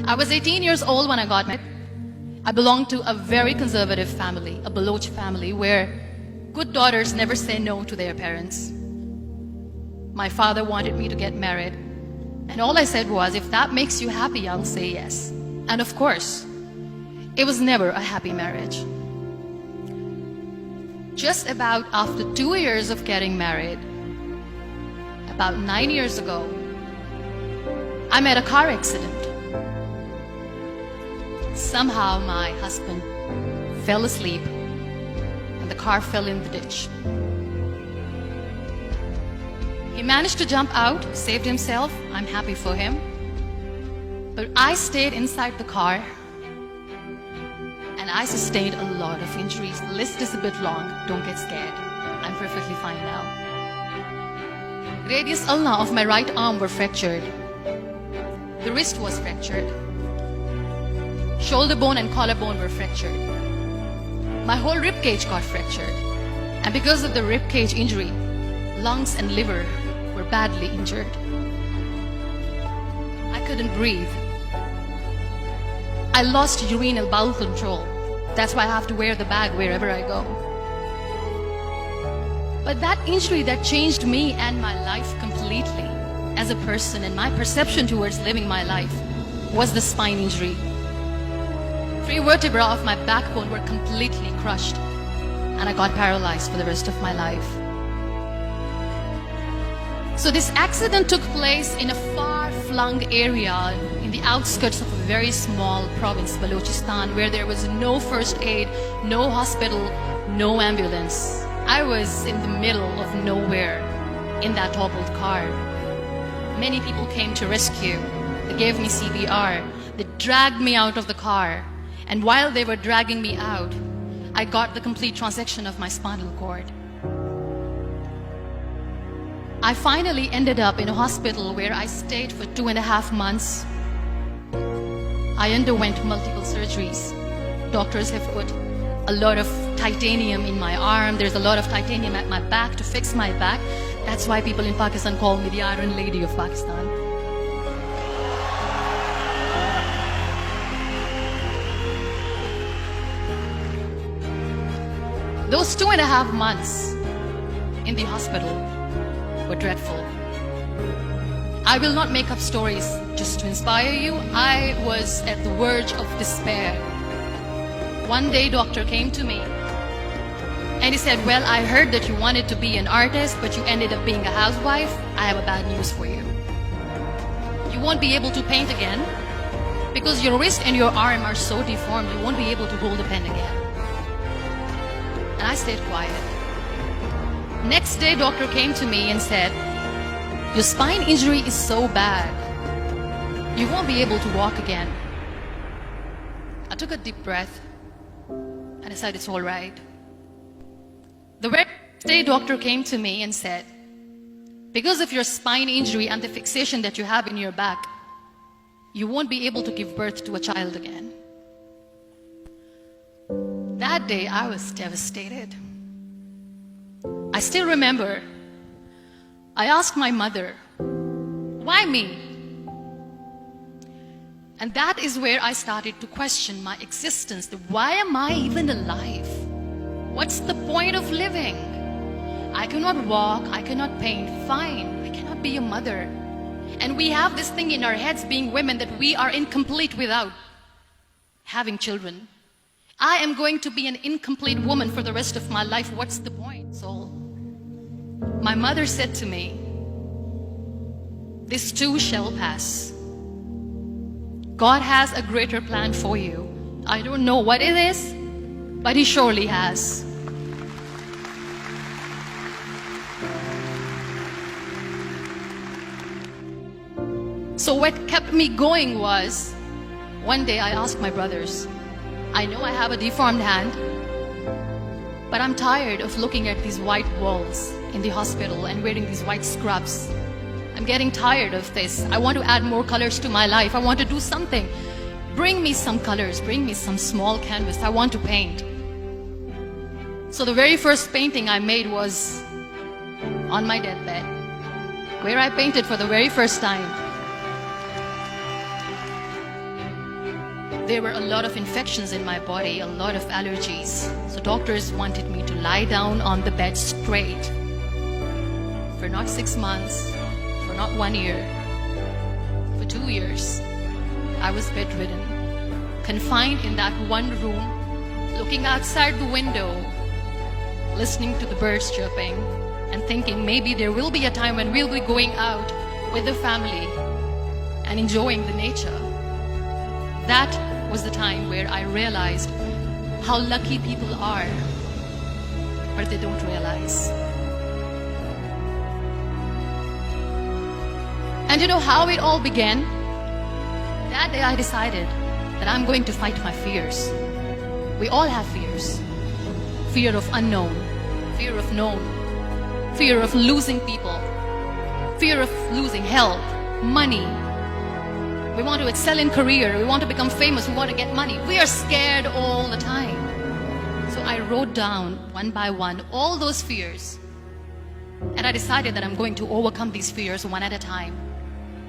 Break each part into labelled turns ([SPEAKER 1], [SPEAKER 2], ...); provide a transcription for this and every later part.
[SPEAKER 1] I was 18 years old when I got married. I belonged to a very conservative family, a Baloch family, where good daughters never say no to their parents. My father wanted me to get married, and all I said was, if that makes you happy, I'll say yes. And of course, it was never a happy marriage. Just about after 2 years of getting married, about 9 years ago, I met a car accident. Somehow my husband fell asleep and the car fell in the ditch. He managed to jump out, saved himself. I'm happy for him. But I stayed inside the car and I sustained a lot of injuries. The list is a bit long. Don't get scared. I'm perfectly fine now. Radius ulna of my right arm were fractured. The wrist was fractured. Shoulder bone and collarbone were fractured. My whole rib cage got fractured. And because of the rib cage injury, lungs and liver were badly injured. I couldn't breathe. I lost urinary bowel control. That's why I have to wear the bag wherever I go. But that injury that changed me and my life completely as a person and my perception towards living my life was the spine injury. 3 vertebrae of my backbone were completely crushed and I got paralyzed for the rest of my life. So this accident took place in a far-flung area in the outskirts of a very small province, Balochistan, where there was no first aid, no hospital, no ambulance. I was in the middle of nowhere in that toppled car. Many people came to rescue. They gave me CPR. They dragged me out of the car. And while they were dragging me out, I got the complete transection of my spinal cord. I finally ended up in a hospital where I stayed for 2.5 months. I underwent multiple surgeries. Doctors have put a lot of titanium in my arm. There's a lot of titanium at my back to fix my back. That's why people in Pakistan call me the Iron Lady of Pakistan. Those 2.5 months in the hospital were dreadful. I will not make up stories just to inspire you. I was at the verge of despair. One day, doctor came to me and he said, well, I heard that you wanted to be an artist, but you ended up being a housewife. I have a bad news for you. You won't be able to paint again because your wrist and your arm are so deformed, you won't be able to hold a pen again. And I stayed quiet. Next day, doctor came to me and said, your spine injury is so bad, you won't be able to walk again. I took a deep breath and I said, it's all right. The very next day, doctor came to me and said, because of your spine injury and the fixation that you have in your back, you won't be able to give birth to a child again. That day, I was devastated. I still remember, I asked my mother, why me? And that is where I started to question my existence. Why am I even alive? What's the point of living? I cannot walk, I cannot paint, fine, I cannot be a mother. And we have this thing in our heads, being women, that we are incomplete without having children. I am going to be an incomplete woman for the rest of my life. What's the point? So my mother said to me, this too shall pass. God has a greater plan for you. I don't know what it is, but He surely has. So what kept me going was, one day I asked my brothers, I know I have a deformed hand, but I'm tired of looking at these white walls in the hospital and wearing these white scrubs. I'm getting tired of this. I want to add more colors to my life. I want to do something. Bring me some colors, bring me some small canvas. I want to paint. So the very first painting I made was on my deathbed, where I painted for the very first time. There were a lot of infections in my body, a lot of allergies. So doctors wanted me to lie down on the bed straight for not 6 months, for not 1 year, for 2 years. I was bedridden, confined in that one room, looking outside the window, listening to the birds chirping, and thinking maybe there will be a time when we'll be going out with the family and enjoying the nature. That was the time where I realized how lucky people are, but they don't realize. And you know how it all began? That day I decided that I'm going to fight my fears. We all have fears. Fear of unknown, fear of known, fear of losing people, fear of losing health, money. We want to excel in career, we want to become famous, we want to get money. We are scared all the time. So I wrote down one by one all those fears. And I decided that I'm going to overcome these fears one at a time.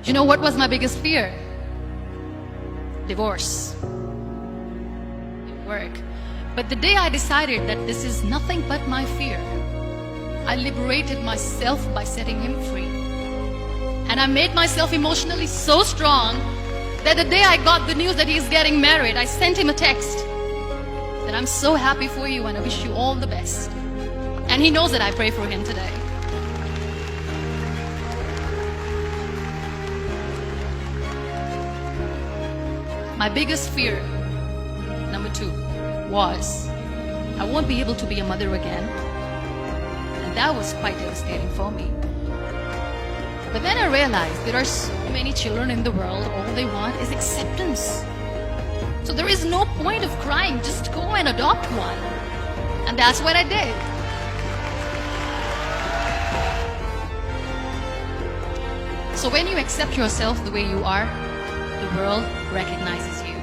[SPEAKER 1] You know what was my biggest fear? Divorce. Work. But the day I decided that this is nothing but my fear, I liberated myself by setting him free. And I made myself emotionally so strong that the day I got the news that he's getting married, I sent him a text that I'm so happy for you and I wish you all the best. And he knows that I pray for him today. My biggest fear, number 2, was I won't be able to be a mother again. And that was quite devastating for me. But then I realized there are so many children in the world, all they want is acceptance. So there is no point of crying, just go and adopt one. And that's what I did. So when you accept yourself the way you are, the world recognizes you.